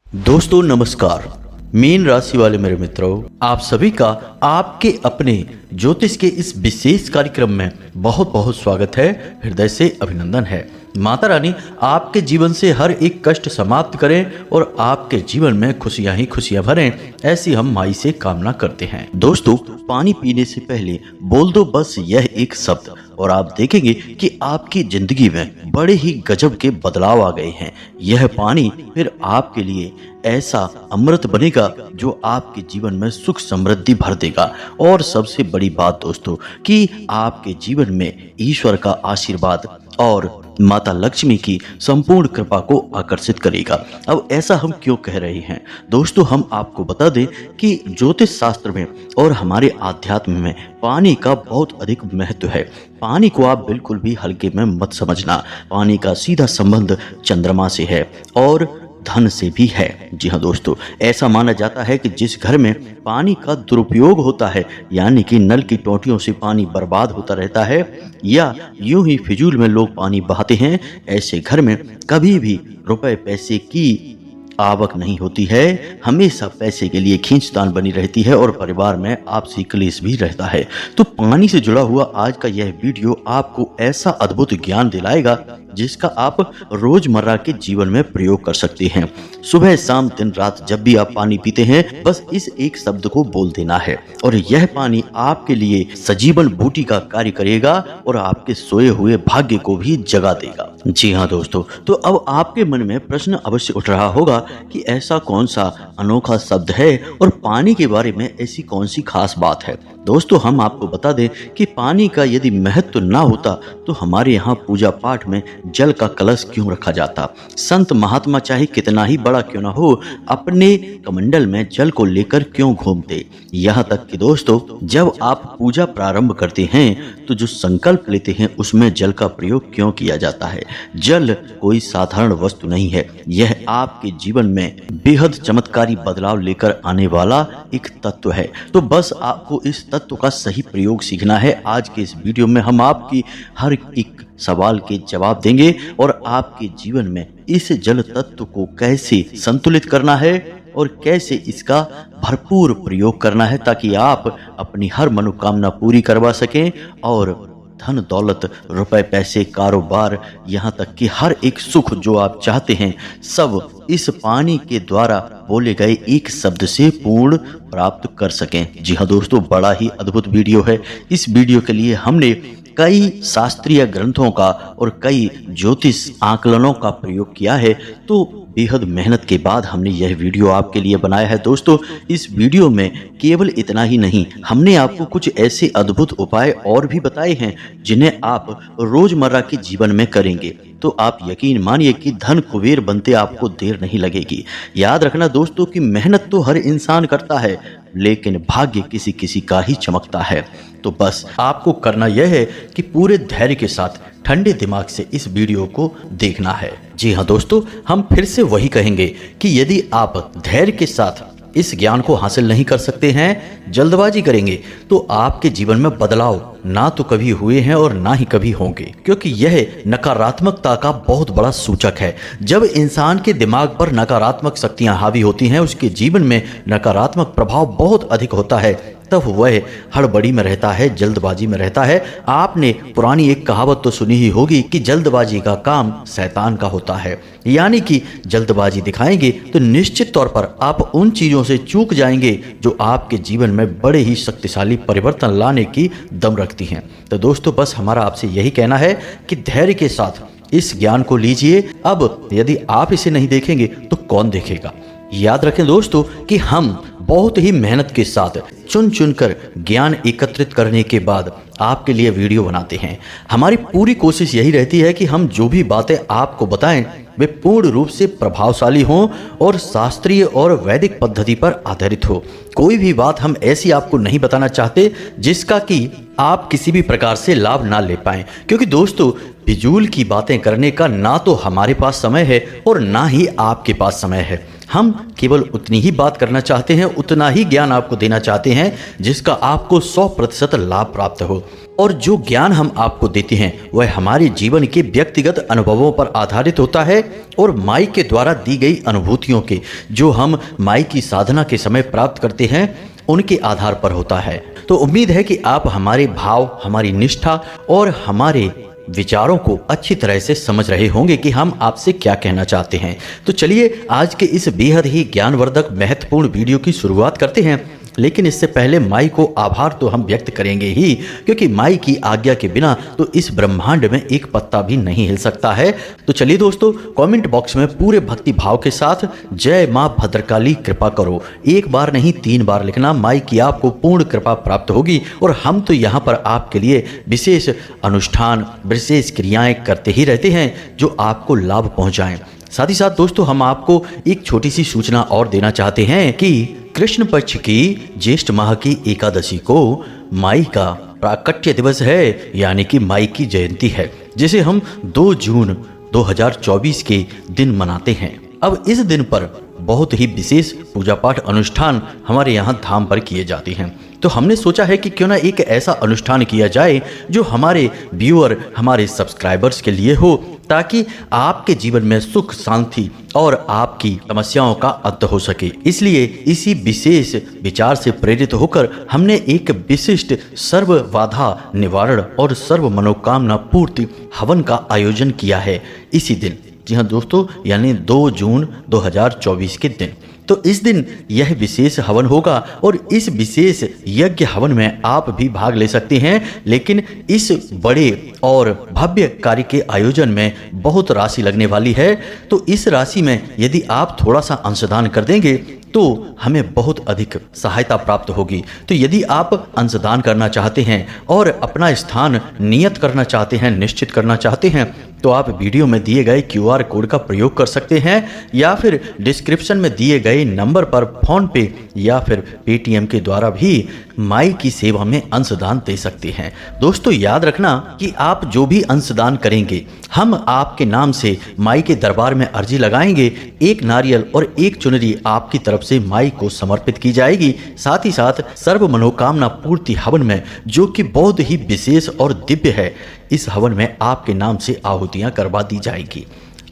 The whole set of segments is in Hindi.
दोस्तों नमस्कार। मीन राशि वाले मेरे मित्रों, आप सभी का आपके अपने ज्योतिष के इस विशेष कार्यक्रम में बहुत बहुत स्वागत है। हृदय से अभिनंदन है। माता रानी आपके जीवन से हर एक कष्ट समाप्त करें और आपके जीवन में खुशियां ही खुशियां भरें, ऐसी हम माई से कामना करते हैं। दोस्तों, पानी पीने से पहले बोल दो बस यह एक शब्द और आप देखेंगे कि आपकी जिंदगी में बड़े ही गजब के बदलाव आ गए हैं। यह पानी फिर आपके लिए ऐसा अमृत बनेगा जो आपके जीवन में सुख समृद्धि भर देगा। और सबसे बड़ी बात दोस्तों कि आपके जीवन में ईश्वर का आशीर्वाद और माता लक्ष्मी की संपूर्ण कृपा को आकर्षित करेगा। अब ऐसा हम क्यों कह रहे हैं दोस्तों, हम आपको बता दें कि ज्योतिष शास्त्र में और हमारे आध्यात्म में पानी का बहुत अधिक महत्व है। पानी को आप बिल्कुल भी हल्के में मत समझना। पानी का सीधा संबंध चंद्रमा से है और धन से भी है। जी हाँ दोस्तों, ऐसा माना जाता है कि जिस घर में पानी का दुरुपयोग होता है, यानी कि नल की टोंटियों से पानी बर्बाद होता रहता है या यूं ही फिजूल में लोग पानी बहाते हैं, ऐसे घर में कभी भी रुपए पैसे की आवक नहीं होती है। हमेशा पैसे के लिए खींचतान बनी रहती है और परिवार में आपसी क्लेश भी रहता है। तो पानी से जुड़ा हुआ आज का यह वीडियो आपको ऐसा अद्भुत ज्ञान दिलाएगा जिसका आप रोजमर्रा के जीवन में प्रयोग कर सकते हैं। सुबह शाम दिन रात जब भी आप पानी पीते हैं, बस इस एक शब्द को बोल देना है और यह पानी आपके लिए सजीवन बूटी का कार्य करेगा और आपके सोए हुए भाग्य को भी जगा देगा। जी हाँ दोस्तों, तो अब आपके मन में प्रश्न अवश्य उठ रहा होगा कि ऐसा कौन सा अनोखा शब्द है और पानी के बारे में ऐसी कौन सी खास बात है। दोस्तों, हम आपको बता दें कि पानी का यदि महत्व ना होता तो हमारे यहाँ पूजा पाठ में जल का कलश क्यों रखा जाता। संत महात्मा चाहे कितना ही बड़ा क्यों ना हो, अपने कमंडल में जल को लेकर क्यों घूमते। यहाँ तक कि दोस्तों, जब आप पूजा प्रारंभ करते हैं तो जो संकल्प लेते हैं उसमें जल का प्रयोग क्यों किया जाता है। जल कोई साधारण वस्तु नहीं है, यह आपके जीवन में बेहद चमत्कारी बदलाव लेकर आने वाला एक तत्व है। तो बस आपको इस तत्व का सही प्रयोग सीखना है। आज के इस वीडियो में हम आपकी हर एक सवाल के जवाब देंगे और आपके जीवन में इस जल तत्व को कैसे संतुलित करना है और कैसे इसका भरपूर प्रयोग करना है ताकि आप अपनी हर मनोकामना पूरी करवा सकें और धन दौलत रुपए पैसे कारोबार यहाँ तक कि हर एक सुख जो आप चाहते हैं सब इस पानी के द्वारा बोले गए एक शब्द से पूर्ण प्राप्त कर सकें। जी हाँ दोस्तों, बड़ा ही अद्भुत वीडियो है। इस वीडियो के लिए हमने कई शास्त्रीय ग्रंथों का और कई ज्योतिष आकलनों का प्रयोग किया है। तो बेहद मेहनत के बाद हमने यह वीडियो आपके लिए बनाया है। दोस्तों, इस वीडियो में केवल इतना ही नहीं, हमने आपको कुछ ऐसे अद्भुत उपाय और भी बताए हैं जिन्हें आप रोजमर्रा के जीवन में करेंगे तो आप यकीन मानिए कि धन कुबेर बनते आपको देर नहीं लगेगी। याद रखना दोस्तों कि मेहनत तो हर इंसान करता है, लेकिन भाग्य किसी किसी का ही चमकता है। तो बस आपको करना यह है कि पूरे धैर्य के साथ ठंडे दिमाग से इस वीडियो को देखना है। जी हाँ दोस्तों, हम फिर से वही कहेंगे कि यदि आप धैर्य के साथ इस ज्ञान को हासिल नहीं कर सकते हैं, जल्दबाजी करेंगे तो आपके जीवन में बदलाव ना तो कभी हुए हैं और ना ही कभी होंगे, क्योंकि यह नकारात्मकता का बहुत बड़ा सूचक है। जब इंसान के दिमाग पर नकारात्मक शक्तियां हावी होती हैं, उसके जीवन में नकारात्मक प्रभाव बहुत अधिक होता है, तब वह हड़बड़ी में रहता है, जल्दबाजी में रहता है। आपने पुरानी एक कहावत तो सुनी ही होगी कि जल्दबाजी का काम शैतान का होता है, यानी कि जल्दबाजी दिखाएंगे तो निश्चित तौर पर आप उन चीजों से चूक जाएंगे जो आपके जीवन में बड़े ही शक्तिशाली परिवर्तन लाने की दम रखती हैं। तो दोस्तों, बस हमारा आपसे यही कहना है कि धैर्य के साथ इस ज्ञान को लीजिए। अब यदि आप इसे नहीं देखेंगे तो कौन देखेगा। याद रखें दोस्तों कि हम बहुत ही मेहनत के साथ चुन चुनकर ज्ञान एकत्रित करने के बाद आपके लिए वीडियो बनाते हैं। हमारी पूरी कोशिश यही रहती है कि हम जो भी बातें आपको बताएं वे पूर्ण रूप से प्रभावशाली हों और शास्त्रीय और वैदिक पद्धति पर आधारित हो। कोई भी बात हम ऐसी आपको नहीं बताना चाहते जिसका कि आप किसी भी प्रकार से लाभ ना ले पाएं, क्योंकि दोस्तों फिजूल की बातें करने का ना तो हमारे पास समय है और ना ही आपके पास समय है। हम केवल उतनी ही बात करना चाहते हैं, उतना ही ज्ञान आपको देना चाहते हैं जिसका आपको 100% लाभ प्राप्त हो। और जो ज्ञान हम आपको देते हैं वह हमारे जीवन के व्यक्तिगत अनुभवों पर आधारित होता है और माई के द्वारा दी गई अनुभूतियों के जो हम माई की साधना के समय प्राप्त करते हैं उनके आधार पर होता है। तो उम्मीद है कि आप हमारे भाव, हमारी निष्ठा और हमारे विचारों को अच्छी तरह से समझ रहे होंगे कि हम आपसे क्या कहना चाहते हैं। तो चलिए आज के इस बेहद ही ज्ञानवर्धक महत्वपूर्ण वीडियो की शुरुआत करते हैं। लेकिन इससे पहले माई को आभार तो हम व्यक्त करेंगे ही, क्योंकि माई की आज्ञा के बिना तो इस ब्रह्मांड में एक पत्ता भी नहीं हिल सकता है। तो चलिए दोस्तों, कमेंट बॉक्स में पूरे भक्ति भाव के साथ जय माँ भद्रकाली कृपा करो एक बार नहीं 3 बार लिखना। माई की आपको पूर्ण कृपा प्राप्त होगी और हम तो यहाँ पर आपके लिए विशेष अनुष्ठान, विशेष क्रियाएं करते ही रहते हैं जो आपको लाभ पहुँचाएं। साथ ही साथ दोस्तों, हम आपको एक छोटी सी सूचना और देना चाहते हैं कि कृष्ण पक्ष की ज्येष्ठ माह की एकादशी को माई का प्राकट्य दिवस है, यानी कि माई की जयंती है, जिसे हम 2 जून 2024 के दिन मनाते हैं। अब इस दिन पर बहुत ही विशेष पूजा पाठ अनुष्ठान हमारे यहाँ धाम पर किए जाते हैं। तो हमने सोचा है कि क्यों ना एक ऐसा अनुष्ठान किया जाए जो हमारे व्यूअर, हमारे सब्सक्राइबर्स के लिए हो, ताकि आपके जीवन में सुख, शांति और आपकी समस्याओं का अंत हो सके। इसलिए इसी विशेष विचार से प्रेरित होकर हमने एक विशिष्ट सर्व बाधा निवारण और सर्व मनोकामना पूर्ति हवन का आयोजन किया है इसी दिन। जी हाँ दोस्तों, यानी 2 जून 2024 के दिन। तो इस दिन यह विशेष हवन होगा और इस विशेष यज्ञ हवन में आप भी भाग ले सकते हैं। लेकिन इस बड़े और भव्य कार्य के आयोजन में बहुत राशि लगने वाली है। तो इस राशि में यदि आप थोड़ा सा अंशदान कर देंगे तो हमें बहुत अधिक सहायता प्राप्त होगी। तो यदि आप अंशदान करना चाहते हैं और अपना स्थान नियत करना चाहते हैं, निश्चित करना चाहते हैं, तो आप वीडियो में दिए गए QR कोड का प्रयोग कर सकते हैं या फिर डिस्क्रिप्शन में दिए गए नंबर पर फोन पे या फिर पेटीएम के द्वारा भी माई की सेवा में अंशदान दे सकते हैं। दोस्तों याद रखना कि आप जो भी अंशदान करेंगे हम आपके नाम से माई के दरबार में अर्जी लगाएंगे। 1 नारियल और 1 चुनरी आपकी तरफ से माई को समर्पित की जाएगी। साथ ही साथ सर्व मनोकामना पूर्ति हवन में, जो कि बहुत ही विशेष और दिव्य है, इस हवन में आपके नाम से आहुतियां करवा दी जाएगी।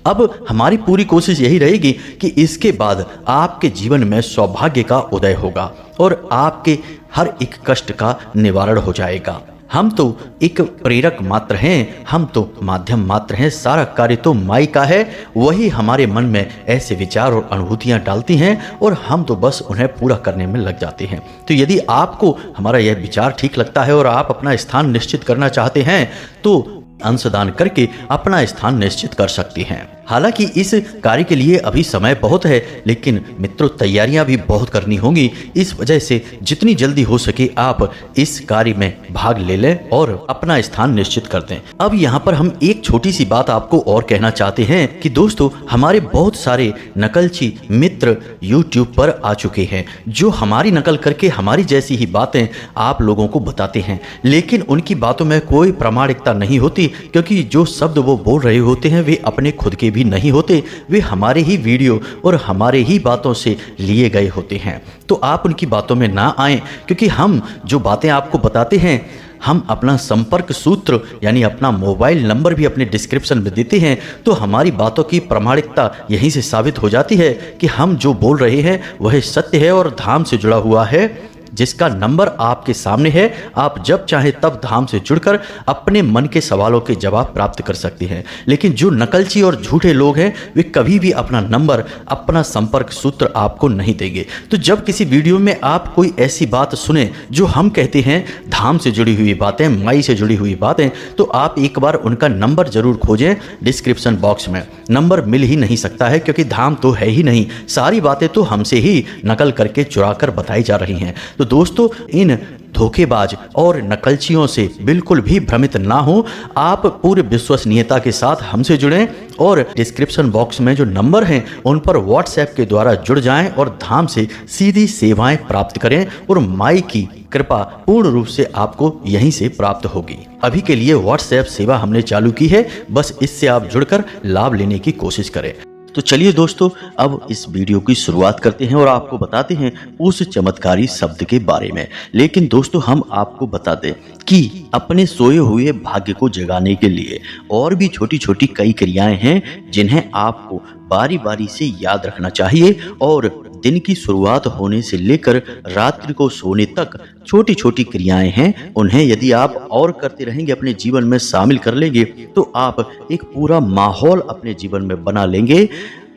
अब हमारी पूरी कोशिश यही रहेगी कि इसके बाद आपके जीवन में सौभाग्य का उदय होगा और आपके हर एक कष्ट का निवारण हो जाएगा। हम तो एक प्रेरक मात्र हैं, हम तो माध्यम मात्र हैं, सारा कार्य तो माई का है। वही हमारे मन में ऐसे विचार और अनुभूतियां डालती हैं और हम तो बस उन्हें पूरा करने में लग जाते हैं। तो यदि आपको हमारा यह विचार ठीक लगता है और आप अपना स्थान निश्चित करना चाहते हैं तो अंशदान करके अपना स्थान निश्चित कर सकती हैं। हालांकि इस कार्य के लिए अभी समय बहुत है, लेकिन मित्रों तैयारियां भी बहुत करनी होंगी। इस वजह से जितनी जल्दी हो सके आप इस कार्य में भाग ले लें और अपना स्थान निश्चित कर दें। अब यहाँ पर हम एक छोटी सी बात आपको और कहना चाहते हैं कि दोस्तों, हमारे बहुत सारे नकलची मित्र YouTube पर आ चुके हैं जो हमारी नकल करके हमारी जैसी ही बातें आप लोगों को बताते हैं, लेकिन उनकी बातों में कोई प्रामाणिकता नहीं होती, क्योंकि जो शब्द वो बोल रहे होते हैं वे अपने खुद के भी नहीं होते, वे हमारे ही वीडियो और हमारे ही बातों से लिए गए होते हैं। तो आप उनकी बातों में ना आएं, क्योंकि हम जो बातें आपको बताते हैं, हम अपना संपर्क सूत्र यानी अपना मोबाइल नंबर भी अपने डिस्क्रिप्शन में देते हैं। तो हमारी बातों की प्रामाणिकता यहीं से साबित हो जाती है कि हम जो बोल रहे हैं वह सत्य है और धाम से जुड़ा हुआ है, जिसका नंबर आपके सामने है। आप जब चाहे तब धाम से जुड़कर अपने मन के सवालों के जवाब प्राप्त कर सकते हैं। लेकिन जो नकलची और झूठे लोग हैं वे कभी भी अपना नंबर, अपना संपर्क सूत्र आपको नहीं देंगे। तो जब किसी वीडियो में आप कोई ऐसी बात सुने जो हम कहते हैं धाम से जुड़ी हुई बातें, माई से जुड़ी हुई बातें, तो आप एक बार उनका नंबर जरूर खोजें। डिस्क्रिप्शन बॉक्स में नंबर मिल ही नहीं सकता है, क्योंकि धाम तो है ही नहीं। सारी बातें तो हमसे ही नकल करके चुरा कर बताई जा रही हैं। तो दोस्तों, इन धोखेबाज और नकलचियों से बिल्कुल भी भ्रमित ना हो। आप पूरी विश्वसनीयता के साथ हमसे जुड़ें और डिस्क्रिप्शन बॉक्स में जो नंबर हैं उन पर व्हाट्सएप के द्वारा जुड़ जाएं और धाम से सीधी सेवाएं प्राप्त करें और माई की कृपा पूर्ण रूप से आपको यहीं से प्राप्त होगी। अभी के लिए व्हाट्सएप सेवा हमने चालू की है, बस इससे आप जुड़कर लाभ लेने की कोशिश करें। तो चलिए दोस्तों, अब इस वीडियो की शुरुआत करते हैं और आपको बताते हैं उस चमत्कारी शब्द के बारे में। लेकिन दोस्तों, हम आपको बता दें कि अपने सोए हुए भाग्य को जगाने के लिए और भी छोटी छोटी कई क्रियाएं हैं जिन्हें आपको बारी बारी से याद रखना चाहिए। और दिन की शुरुआत होने से लेकर रात्रि को सोने तक छोटी छोटी क्रियाएं हैं, उन्हें यदि आप और करते रहेंगे, अपने जीवन में शामिल कर लेंगे, तो आप एक पूरा माहौल अपने जीवन में बना लेंगे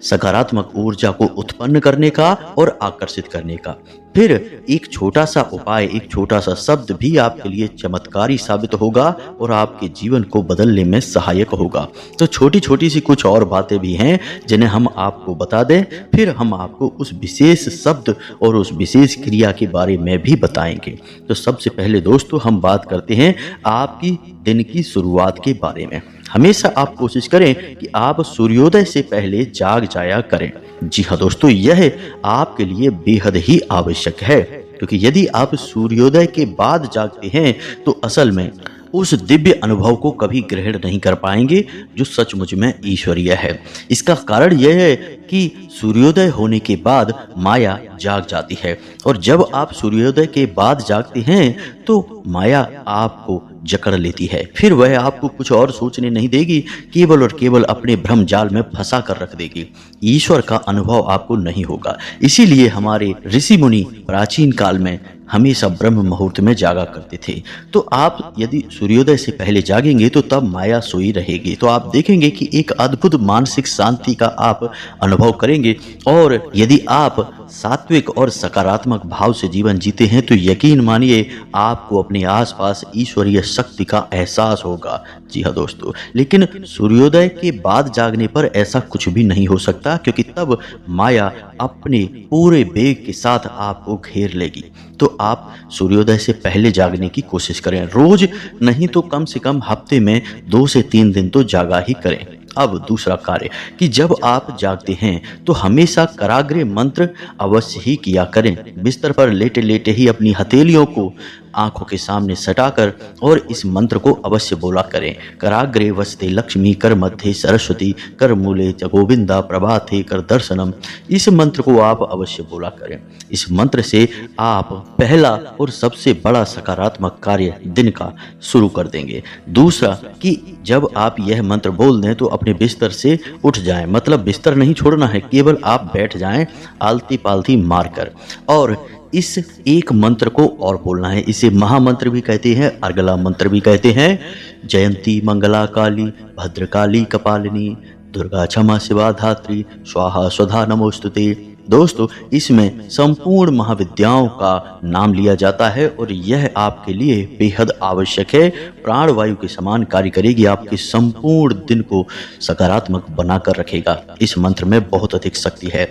सकारात्मक ऊर्जा को उत्पन्न करने का और आकर्षित करने का। फिर एक छोटा सा उपाय, एक छोटा सा शब्द भी आपके लिए चमत्कारी साबित होगा और आपके जीवन को बदलने में सहायक होगा। तो छोटी छोटी सी कुछ और बातें भी हैं जिन्हें हम आपको बता दें, फिर हम आपको उस विशेष शब्द और उस विशेष क्रिया के बारे में भी बताएंगे। तो सबसे पहले दोस्तों, हम बात करते हैं आपकी दिन की शुरुआत के बारे में। हमेशा आप कोशिश करें कि आप सूर्योदय से पहले जाग जाया करें। जी हाँ दोस्तों, यह आपके लिए बेहद ही आवश्यक है, क्योंकि यदि आप सूर्योदय के बाद जागते हैं तो असल में उस दिव्य अनुभव को कभी ग्रहण नहीं कर पाएंगे जो सचमुच में ईश्वरीय है। इसका कारण यह है कि सूर्योदय होने के बाद माया जाग जाती है, और जब आप सूर्योदय के बाद जागते हैं तो माया आपको जकड़ लेती है। फिर वह आपको कुछ और सोचने नहीं देगी, केवल और केवल अपने भ्रम जाल में फंसा कर रख देगी। ईश्वर का अनुभव आपको नहीं होगा। इसीलिए हमारे ऋषि मुनि प्राचीन काल में हमेशा ब्रह्म मुहूर्त में जागा करते थे। तो आप यदि सूर्योदय से पहले जागेंगे तो तब माया सोई रहेगी। तो आप देखेंगे कि एक अद्भुत मानसिक शांति का आप अनुभव करेंगे। और यदि आप सात्विक और सकारात्मक भाव से जीवन जीते हैं तो यकीन मानिए आपको अपने आसपास ईश्वरीय शक्ति का एहसास होगा। जी हाँ दोस्तों, लेकिन सूर्योदय के बाद जागने पर ऐसा कुछ भी नहीं हो सकता, क्योंकि तब माया अपने पूरे वेग के साथ आपको घेर लेगी। तो आप सूर्योदय से पहले जागने की कोशिश करें, रोज नहीं तो कम से कम हफ्ते में 2 से 3 दिन तो जागा ही करें। अब दूसरा कार्य कि जब आप जागते हैं तो हमेशा कराग्रे मंत्र अवश्य ही किया करें। बिस्तर पर लेटे लेटे ही अपनी हथेलियों को आंखों के सामने सटाकर और इस मंत्र को अवश्य बोला करें। कराग्रे वसते लक्ष्मी, कर मध्य सरस्वती, कर मूले च गोविंदा, प्रभाते कर दर्शनम। इस मंत्र को आप अवश्य बोला करें। इस मंत्र से आप पहला और सबसे बड़ा सकारात्मक कार्य दिन का शुरू कर देंगे। दूसरा कि जब आप यह मंत्र बोल दें तो अपने बिस्तर से उठ जाएं, मतलब बिस्तर नहीं छोड़ना है, केवल आप बैठ जाएं आलती पालती मारकर, और इस एक मंत्र को और बोलना है। इसे महामंत्र भी कहते हैं, अर्गला मंत्र भी कहते हैं। जयंती मंगला काली भद्रकाली कपालिनी, दुर्गा क्षमा शिवा धात्री, स्वाहा स्वधा नमोस्तुते। दोस्तों, इसमें संपूर्ण महाविद्याओं का नाम लिया जाता है और यह आपके लिए बेहद आवश्यक है। प्राणवायु के समान कार्य करेगी, आपके संपूर्ण दिन को सकारात्मक बनाकर रखेगा। इस मंत्र में बहुत अधिक शक्ति है।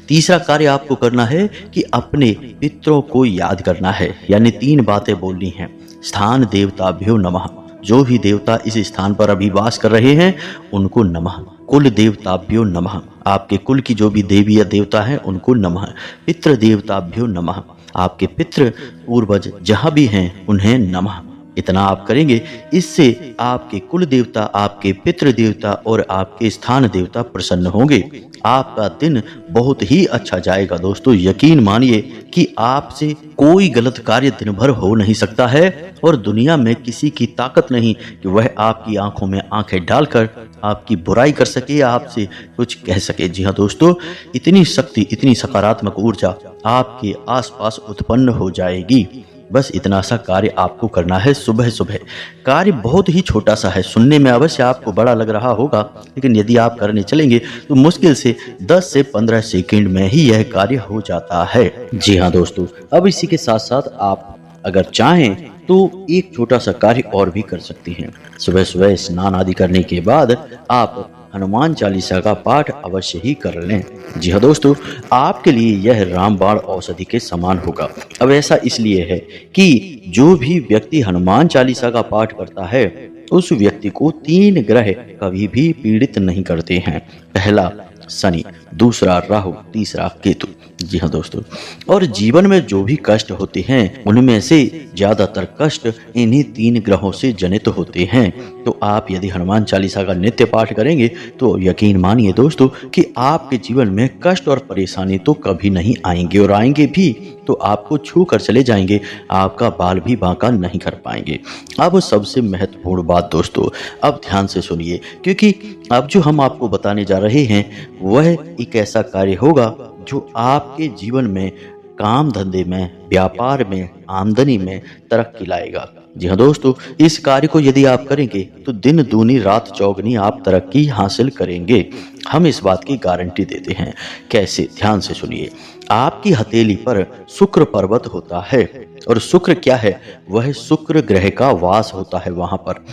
तीसरा कार्य आपको करना है कि अपने पितरों को याद करना है, यानी 3 बातें बोलनी हैं। स्थान देवताभ्यो नमः, जो भी देवता इस स्थान पर अभी वास कर रहे हैं उनको नमः। कुल देवताभ्यो नमः, आपके कुल की जो भी देवी या देवता है उनको नमः। पितृ देवताभ्यो नमः, आपके पितृ पूर्वज जहाँ भी हैं उन्हें नमः। इतना आप करेंगे, इससे आपके कुल देवता, आपके पितृ देवता और आपके स्थान देवता प्रसन्न होंगे। आपका दिन बहुत ही अच्छा जाएगा दोस्तों। यकीन मानिए कि आपसे कोई गलत कार्य दिन भर हो नहीं सकता है, और दुनिया में किसी की ताकत नहीं कि वह आपकी आंखों में आंखें डालकर आपकी बुराई कर सके या आपसे कुछ कह सके। जी हाँ दोस्तों, इतनी शक्ति, इतनी सकारात्मक ऊर्जा आपके आसपास उत्पन्न हो जाएगी। बस इतना सा कार्य आपको करना है सुबह सुबह। कार्य बहुत ही छोटा सा है, सुनने में अवश्य आपको बड़ा लग रहा होगा, लेकिन यदि आप करने चलेंगे तो मुश्किल से 10 से 15 सेकंड में ही यह कार्य हो जाता है। जी हाँ दोस्तों, अब इसी के साथ साथ आप अगर चाहें तो एक छोटा सा कार्य और भी कर सकती हैं। सुबह सुबह स्नान आदि करने के बाद आप हनुमान चालीसा का पाठ अवश्य ही कर लें। जी हाँ दोस्तों, आपके लिए यह रामबाण औषधि के समान होगा। अब ऐसा इसलिए है कि जो भी व्यक्ति हनुमान चालीसा का पाठ करता है उस व्यक्ति को 3 ग्रह कभी भी पीड़ित नहीं करते हैं। पहला शनि, दूसरा राहु, तीसरा केतु। जी हाँ दोस्तों, और जीवन में जो भी कष्ट होते हैं उनमें से ज्यादातर कष्ट इन्हीं 3 ग्रहों से जनित होते हैं। तो आप यदि हनुमान चालीसा का नित्य पाठ करेंगे तो यकीन मानिए दोस्तों कि आपके जीवन में कष्ट और परेशानी तो कभी नहीं आएंगे, और आएंगे भी तो आपको छू कर चले जाएंगे, आपका बाल भी बांका नहीं कर पाएंगे। अब सबसे महत्वपूर्ण बात दोस्तों, अब ध्यान से सुनिए, क्योंकि अब जो हम आपको बताने जा रहे हैं वह एक ऐसा कार्य होगा जो आपके जीवन में काम धंधे में, व्यापार में, आमदनी में तरक्की लाएगा। जी हाँ दोस्तों, इस कार्य को यदि आप करेंगे तो दिन दूनी रात चौगनी आप तरक्की हासिल करेंगे। हम इस बात की गारंटी देते हैं। कैसे? ध्यान से सुनिए। आपकी हथेली पर शुक्र पर्वत होता है, और शुक्र क्या है? वह शुक्र ग्रह का वास होता है वहां पर।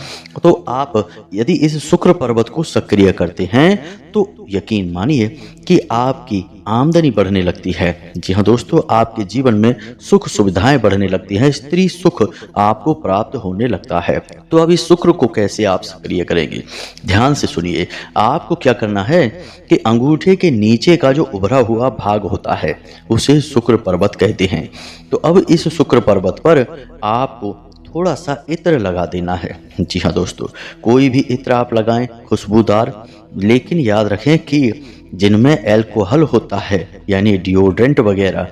तो आप यदि इस शुक्र पर्वत को सक्रिय करते हैं तो यकीन मानिए कि आपकी आमदनी बढ़ने लगती है। जी हाँ दोस्तों, आपके जीवन में सुख सुविधाएं बढ़ने लगती हैं, स्त्री सुख आपको प्राप्त होने लगता है। तो अब इस शुक्र को कैसे आप सक्रिय करेंगे? ध्यान से सुनिए। आपको क्या करना है कि अंगूठे के नीचे का जो उभरा हुआ भाग होता है उसे शुक्र पर्वत कहते हैं। तो अब इस शुक्र पर्वत पर आपको थोड़ा सा इत्र लगा देना है। जी हाँ दोस्तों, कोई भी इत्र आप लगाएं, खुशबूदार, लेकिन याद रखें कि जिनमें अल्कोहल होता है यानी डिओड्रेंट वगैरह,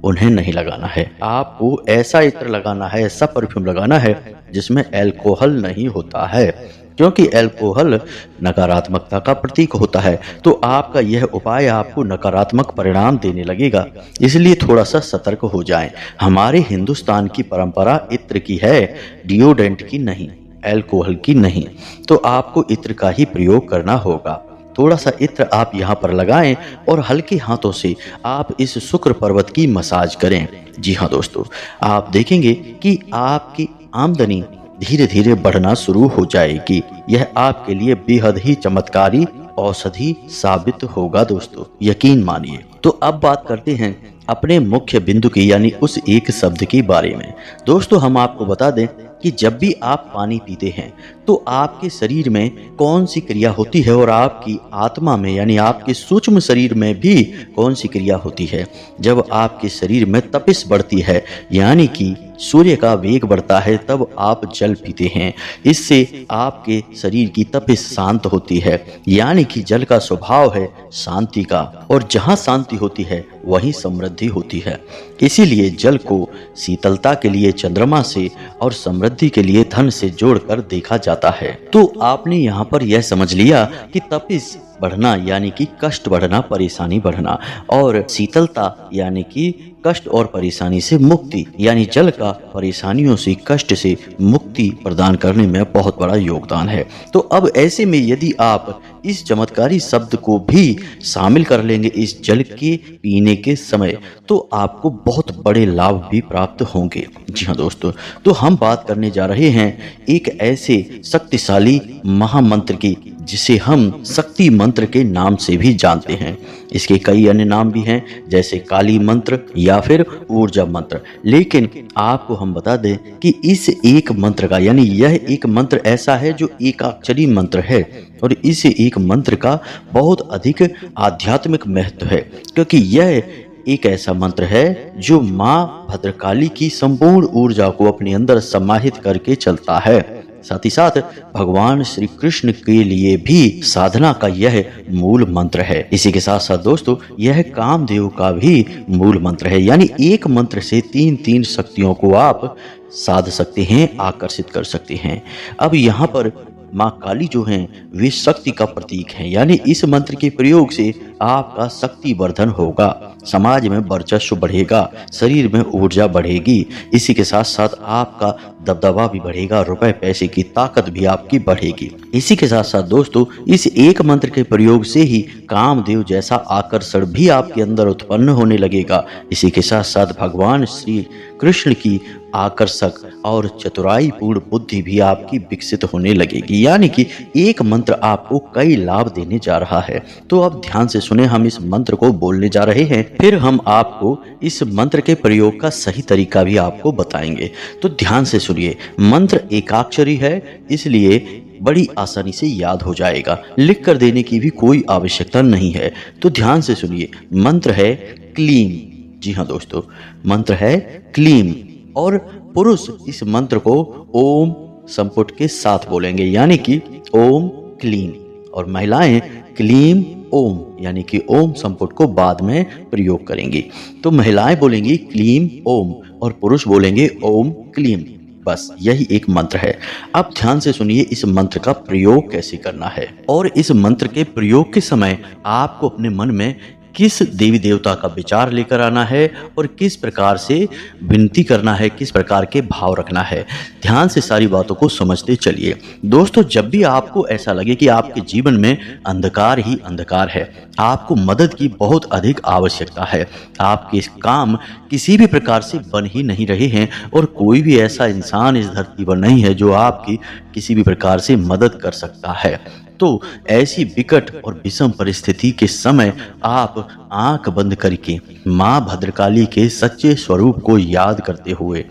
उन्हें नहीं लगाना है। आपको ऐसा इत्र लगाना है, ऐसा परफ्यूम लगाना है जिसमें अल्कोहल नहीं होता है, क्योंकि अल्कोहल नकारात्मकता का प्रतीक होता है। तो आपका यह उपाय आपको नकारात्मक परिणाम देने लगेगा, इसलिए थोड़ा सा सतर्क हो जाएं। हमारे हिंदुस्तान की परंपरा इत्र की है, डिओड्रेंट की नहीं, अल्कोहल की नहीं। तो आपको इत्र का ही प्रयोग करना होगा। थोड़ा सा इत्र आप यहाँ पर लगाएं और हल्के हाथों से आप इस शुक्र पर्वत की मसाज करें। जी हाँ दोस्तों, आप देखेंगे कि आपकी आमदनी धीरे धीरे बढ़ना शुरू हो जाएगी। यह आपके लिए बेहद ही चमत्कारी औषधि साबित होगा दोस्तों, यकीन मानिए। तो अब बात करते हैं अपने मुख्य बिंदु की, यानी उस एक शब्द के बारे में। दोस्तों, हम आपको बता दें कि जब भी आप पानी पीते हैं तो आपके शरीर में कौन सी क्रिया होती है, और आपकी आत्मा में यानी आपके सूक्ष्म शरीर में भी कौन सी क्रिया होती है। जब आपके शरीर में तपिश बढ़ती है यानी कि सूर्य का वेग बढ़ता है, तब आप जल पीते हैं। इससे आपके शरीर की तपिश शांत होती है, यानी कि जल का स्वभाव है शांति का, और जहाँ शांति होती है वहीं समृद्धि होती है। इसीलिए जल को शीतलता के लिए चंद्रमा से और समृद्धि के लिए धन से जोड़कर देखा जाता है। तो आपने यहाँ पर यह समझ लिया कि तपिश बढ़ना यानी कि कष्ट बढ़ना, परेशानी बढ़ना, और शीतलता यानी कि कष्ट और परेशानी से मुक्ति, यानी जल का परेशानियों से, कष्ट से मुक्ति प्रदान करने में बहुत बड़ा योगदान है। तो अब ऐसे में यदि आप इस चमत्कारी शब्द को भी शामिल कर लेंगे इस जल के पीने के समय, तो आपको बहुत बड़े लाभ भी प्राप्त होंगे। जी हाँ दोस्तों, तो हम बात करने जा रहे हैं एक ऐसे शक्तिशाली महामंत्र की जिसे हम शक्ति मंत्र के नाम से भी जानते हैं। इसके कई अन्य नाम भी हैं, जैसे काली मंत्र या फिर ऊर्जा मंत्र। लेकिन आपको हम बता दें कि इस एक मंत्र का, यानी यह एक मंत्र ऐसा है जो एकाक्षरी मंत्र है, और इस एक मंत्र का बहुत अधिक आध्यात्मिक महत्व है, क्योंकि यह एक ऐसा मंत्र है जो माँ भद्रकाली की संपूर्ण ऊर्जा को अपने अंदर समाहित करके चलता है। साथ ही साथ भगवान श्री कृष्ण के लिए भी साधना का यह मूल मंत्र है। इसी के साथ साथ दोस्तों, यह कामदेव का भी मूल मंत्र है, यानी एक मंत्र से 3 शक्तियों को आप साध सकते हैं, आकर्षित कर सकते हैं। अब यहाँ पर माँ काली जो हैं वे शक्ति का प्रतीक हैं, यानी इस मंत्र के प्रयोग से आपका शक्ति वर्धन होगा, समाज में वर्चस्व बढ़ेगा, शरीर में ऊर्जा बढ़ेगी। इसी के साथ साथ आपका दबदबा भी बढ़ेगा, रुपए पैसे की ताकत भी आपकी बढ़ेगी। इसी के साथ साथ दोस्तों, इस एक मंत्र के प्रयोग से ही कामदेव जैसा आकर्षण भी आपके अंदर उत्पन्न होने लगेगा। इसी के साथ साथ भगवान श्री कृष्ण की आकर्षक और चतुराई पूर्ण बुद्धि भी आपकी विकसित होने लगेगी, यानी कि एक मंत्र आपको कई लाभ देने जा रहा है। तो अब ध्यान से सुने, हम इस मंत्र को बोलने जा रहे हैं, फिर हम आपको इस मंत्र के प्रयोग का सही तरीका भी आपको बताएंगे। तो ध्यान से सुनिए। मंत्र एकाक्षरी है, इसलिए बड़ी आसानी से याद हो जाएगा। लिख कर देने की भी कोई आवश्यकता नहीं है। तो ध्यान से सुनिए, मंत्र है क्लीम। जी हाँ दोस्तों, मंत्र है क्लीम। और पुरुष इस मंत्र को ओम संपुट के साथ बोलेंगे, यानी कि ओम क्लीम। और महिलाएं क्लीम ओम यानी कि ओम संपुट को बाद में प्रयोग करेंगी। तो महिलाएं बोलेंगी क्लीम ओम और पुरुष बोलेंगे ओम क्लीम। बस यही एक मंत्र है। अब ध्यान से सुनिए इस मंत्र का प्रयोग कैसे करना है। और इस मंत्र के प्रयोग के समय आपको अपने मन में किस देवी देवता का विचार लेकर आना है और किस प्रकार से विनती करना है, किस प्रकार के भाव रखना है। ध्यान से सारी बातों को समझते चलिए। दोस्तों, जब भी आपको ऐसा लगे कि आपके जीवन में अंधकार ही अंधकार है, आपको मदद की बहुत अधिक आवश्यकता है, आपके काम किसी भी प्रकार से बन ही नहीं रहे हैं और कोई भी ऐसा इंसान इस धरती पर नहीं है जो आपकी किसी भी प्रकार से मदद कर सकता है, तो ऐसी विकट और विषम परिस्थिति के समय आप आंख बंद करके मां भद्रकाली के सच्चे स्वरूप को याद करते हुए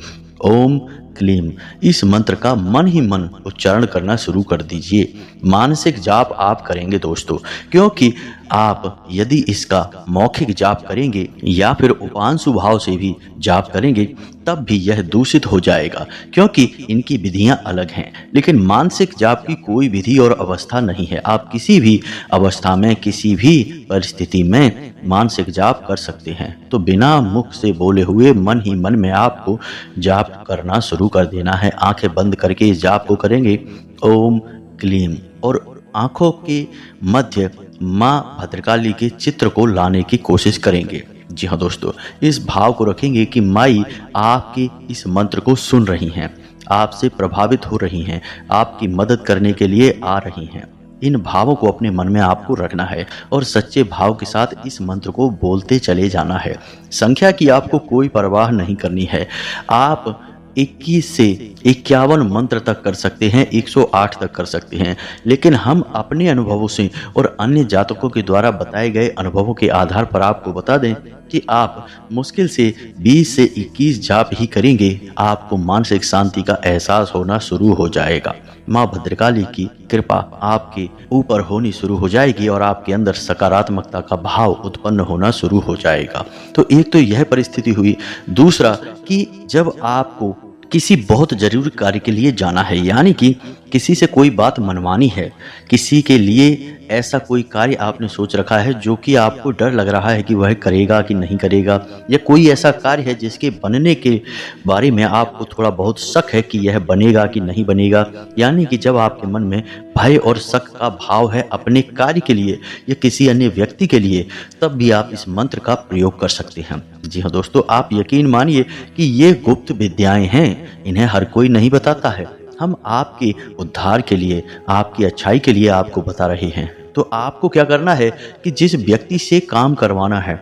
ओम क्लीम इस मंत्र का मन ही मन उच्चारण करना शुरू कर दीजिए। मानसिक जाप आप करेंगे दोस्तों, क्योंकि आप यदि इसका मौखिक जाप करेंगे या फिर उपांशु भाव से भी जाप करेंगे तब भी यह दूषित हो जाएगा, क्योंकि इनकी विधियां अलग हैं। लेकिन मानसिक जाप की कोई विधि और अवस्था नहीं है। आप किसी भी अवस्था में किसी भी परिस्थिति में मानसिक जाप कर सकते हैं। तो बिना मुख से बोले हुए मन ही मन में आपको जाप करना शुरू कर देना है। आंखें बंद करके इस जाप को करेंगे ओम क्लीम और आंखों के मध्य मां भद्रकाली के चित्र को लाने की कोशिश करेंगे। जी हाँ दोस्तों, इस भाव को रखेंगे कि माई आपके इस मंत्र को सुन रही हैं, आपसे प्रभावित हो रही हैं, आपकी मदद करने के लिए आ रही हैं। इन भावों को अपने मन में आपको रखना है और सच्चे भाव के साथ इस मंत्र को बोलते चले जाना है। संख्या की आपको कोई परवाह नहीं करनी है। आप 21 से 51 मंत्र तक कर सकते हैं, 108 तक कर सकते हैं, लेकिन हम अपने अनुभवों से और अन्य जातकों के द्वारा बताए गए अनुभवों के आधार पर आपको बता दें कि आप मुश्किल से 20 से 21 जाप ही करेंगे, आपको मानसिक शांति का एहसास होना शुरू हो जाएगा। माँ भद्रकाली की कृपा आपके ऊपर होनी शुरू हो जाएगी और आपके अंदर सकारात्मकता का भाव उत्पन्न होना शुरू हो जाएगा। तो एक तो यह परिस्थिति हुई। दूसरा कि जब आपको किसी बहुत जरूरी कार्य के लिए जाना है, यानी कि किसी से कोई बात मनवानी है, किसी के लिए ऐसा कोई कार्य आपने सोच रखा है जो कि आपको डर लग रहा है कि वह करेगा कि नहीं करेगा, या कोई ऐसा कार्य है जिसके बनने के बारे में आपको थोड़ा बहुत शक है कि यह बनेगा कि नहीं बनेगा, यानी कि जब आपके मन में भय और शक का भाव है अपने कार्य के लिए या किसी अन्य व्यक्ति के लिए, तब भी आप इस मंत्र का प्रयोग कर सकते हैं। जी हाँ दोस्तों, आप यकीन मानिए कि ये गुप्त विद्याएं हैं, इन्हें हर कोई नहीं बताता है। हम आपके उद्धार के लिए, आपकी अच्छाई के लिए आपको बता रहे हैं। तो आपको क्या करना है कि जिस व्यक्ति से काम करवाना है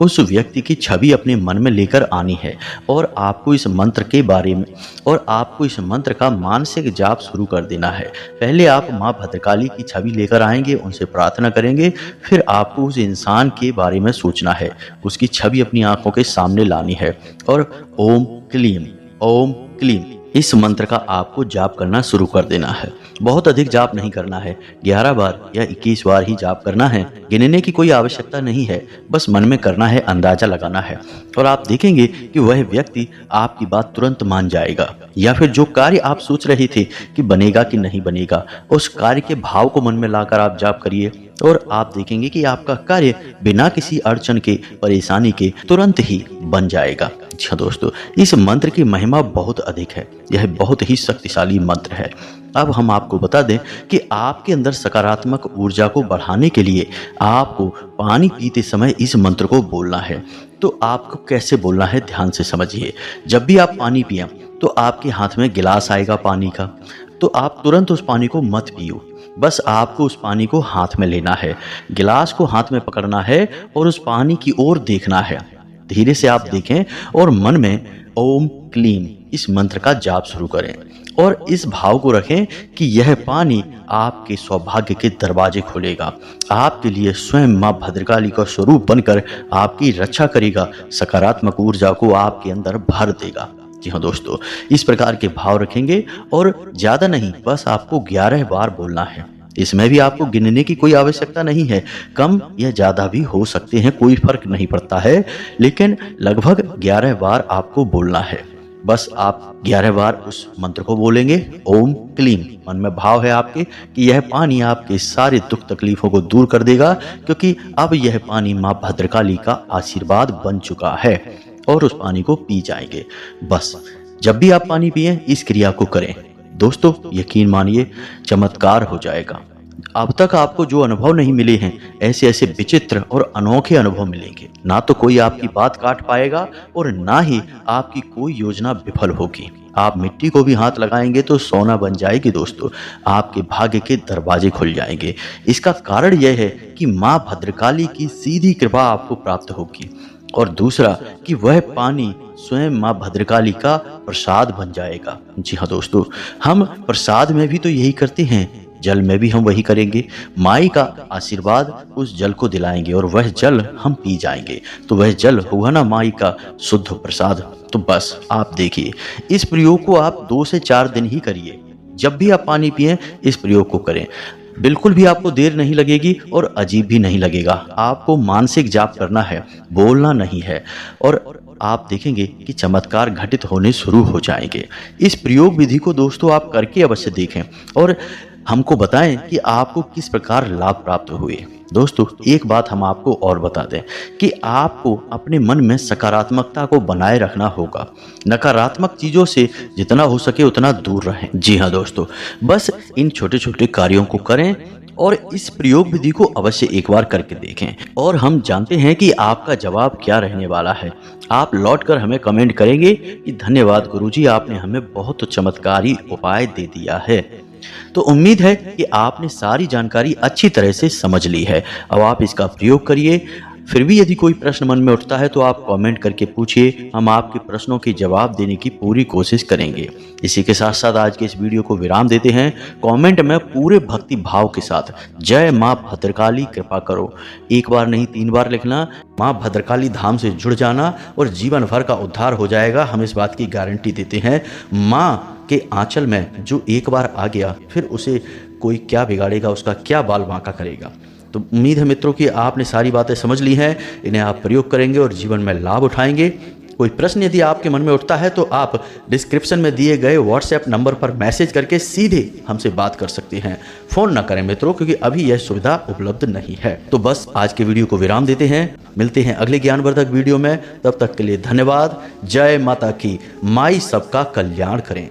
उस व्यक्ति की छवि अपने मन में लेकर आनी है और आपको इस मंत्र के बारे में और आपको इस मंत्र का मानसिक जाप शुरू कर देना है। पहले आप माँ भद्रकाली की छवि लेकर आएंगे, उनसे प्रार्थना करेंगे, फिर आपको उस इंसान के बारे में सोचना है, उसकी छवि अपनी आंखों के सामने लानी है और ओम क्लीम इस मंत्र का आपको जाप करना शुरू कर देना है। बहुत अधिक जाप नहीं करना है, 11 बार या 21 बार ही जाप करना है। गिनने की कोई आवश्यकता नहीं है, बस मन में करना है, अंदाजा लगाना है और आप देखेंगे कि वह व्यक्ति आपकी बात तुरंत मान जाएगा। या फिर जो कार्य आप सोच रहे थे कि बनेगा कि नहीं बनेगा, उस कार्य के भाव को मन में लाकर आप जाप करिए और आप देखेंगे कि आपका कार्य बिना किसी अड़चन के, परेशानी के तुरंत ही बन जाएगा। जी हाँ दोस्तों, इस मंत्र की महिमा बहुत अधिक है, यह बहुत ही शक्तिशाली मंत्र है। अब हम आपको बता दें कि आपके अंदर सकारात्मक ऊर्जा को बढ़ाने के लिए आपको पानी पीते समय इस मंत्र को बोलना है। तो आपको कैसे बोलना है, ध्यान से समझिए। जब भी आप पानी पिएं तो आपके हाथ में गिलास आएगा पानी का, तो आप तुरंत उस पानी को मत पियो, बस आपको उस पानी को हाथ में लेना है, गिलास को हाथ में पकड़ना है और उस पानी की ओर देखना है। धीरे से आप देखें और मन में ओम क्लीम इस मंत्र का जाप शुरू करें और इस भाव को रखें कि यह पानी आपके सौभाग्य के दरवाजे खोलेगा, आपके लिए स्वयं माँ भद्रकाली का स्वरूप बनकर आपकी रक्षा करेगा, सकारात्मक ऊर्जा को आपके अंदर भर देगा। जी हाँ दोस्तों, इस प्रकार के भाव रखेंगे और ज़्यादा नहीं, बस आपको 11 बार बोलना है। इसमें भी आपको गिनने की कोई आवश्यकता नहीं है, कम या ज़्यादा भी हो सकते हैं, कोई फर्क नहीं पड़ता है, लेकिन लगभग 11 बार आपको बोलना है। बस आप 11 बार उस मंत्र को बोलेंगे, ओम क्लीम। मन में भाव है आपके कि यह पानी आपके सारे दुख तकलीफों को दूर कर देगा, क्योंकि अब यह पानी माँ भद्रकाली का आशीर्वाद बन चुका है और उस पानी को पी जाएंगे। बस जब भी आप पानी पिएं इस क्रिया को करें दोस्तों, यकीन मानिए चमत्कार हो जाएगा। अब तक आपको जो अनुभव नहीं मिले हैं, ऐसे ऐसे विचित्र और अनोखे अनुभव मिलेंगे। ना तो कोई आपकी बात काट पाएगा और ना ही आपकी कोई योजना विफल होगी। आप मिट्टी को भी हाथ लगाएंगे तो सोना बन जाएगी दोस्तों, आपके भाग्य के दरवाजे खुल जाएंगे। इसका कारण यह है कि माँ भद्रकाली की सीधी कृपा आपको प्राप्त होगी, और दूसरा कि वह पानी स्वयं माँ भद्रकाली का प्रसाद बन जाएगा। जी हाँ दोस्तों, हम प्रसाद में भी तो यही करते हैं, जल में भी हम वही करेंगे। माई का आशीर्वाद उस जल को दिलाएंगे और वह जल हम पी जाएंगे, तो वह जल हुआ ना माई का शुद्ध प्रसाद। तो बस आप देखिए, इस प्रयोग को आप 2 से 4 दिन ही करिए। जब भी आप पानी पिएं इस प्रयोग को करें, बिल्कुल भी आपको देर नहीं लगेगी और अजीब भी नहीं लगेगा। आपको मानसिक जाप करना है, बोलना नहीं है, और आप देखेंगे कि चमत्कार घटित होने शुरू हो जाएंगे। इस प्रयोग विधि को दोस्तों आप करके अवश्य देखें और हमको बताएं कि आपको किस प्रकार लाभ प्राप्त हुए। दोस्तों एक बात हम आपको और बता दें कि आपको अपने मन में सकारात्मकता को बनाए रखना होगा। नकारात्मक चीज़ों से जितना हो सके उतना दूर रहें। जी हाँ दोस्तों, बस इन छोटे छोटे कार्यों को करें और इस प्रयोग विधि को अवश्य एक बार करके देखें, और हम जानते हैं कि आपका जवाब क्या रहने वाला है। आप लौटकर हमें कमेंट करेंगे कि धन्यवाद गुरुजी, आपने हमें बहुत चमत्कारी उपाय दे दिया है। तो उम्मीद है कि आपने सारी जानकारी अच्छी तरह से समझ ली है। अब आप इसका प्रयोग करिए। फिर भी यदि कोई प्रश्न मन में उठता है तो आप कमेंट करके पूछिए, हम आपके प्रश्नों के जवाब देने की पूरी कोशिश करेंगे। इसी के साथ साथ आज के इस वीडियो को विराम देते हैं। कमेंट में पूरे भक्ति भाव के साथ जय माँ भद्रकाली कृपा करो, एक बार नहीं 3 बार लिखना। माँ भद्रकाली धाम से जुड़ जाना और जीवन भर का उद्धार हो जाएगा, हम इस बात की गारंटी देते हैं। माँ के आंचल में जो एक बार आ गया फिर उसे कोई क्या बिगाड़ेगा, उसका क्या बाल बांका करेगा। तो उम्मीद है मित्रों कि आपने सारी बातें समझ ली हैं, इन्हें आप प्रयोग करेंगे और जीवन में लाभ उठाएंगे। कोई प्रश्न यदि आपके मन में उठता है तो आप डिस्क्रिप्शन में दिए गए व्हाट्सएप नंबर पर मैसेज करके सीधे हमसे बात कर सकते हैं। फ़ोन ना करें मित्रों, क्योंकि अभी यह सुविधा उपलब्ध नहीं है। तो बस आज के वीडियो को विराम देते हैं, मिलते हैं अगले ज्ञानवर्धक वीडियो में। तब तक के लिए धन्यवाद। जय माता की, माई सबका कल्याण करें।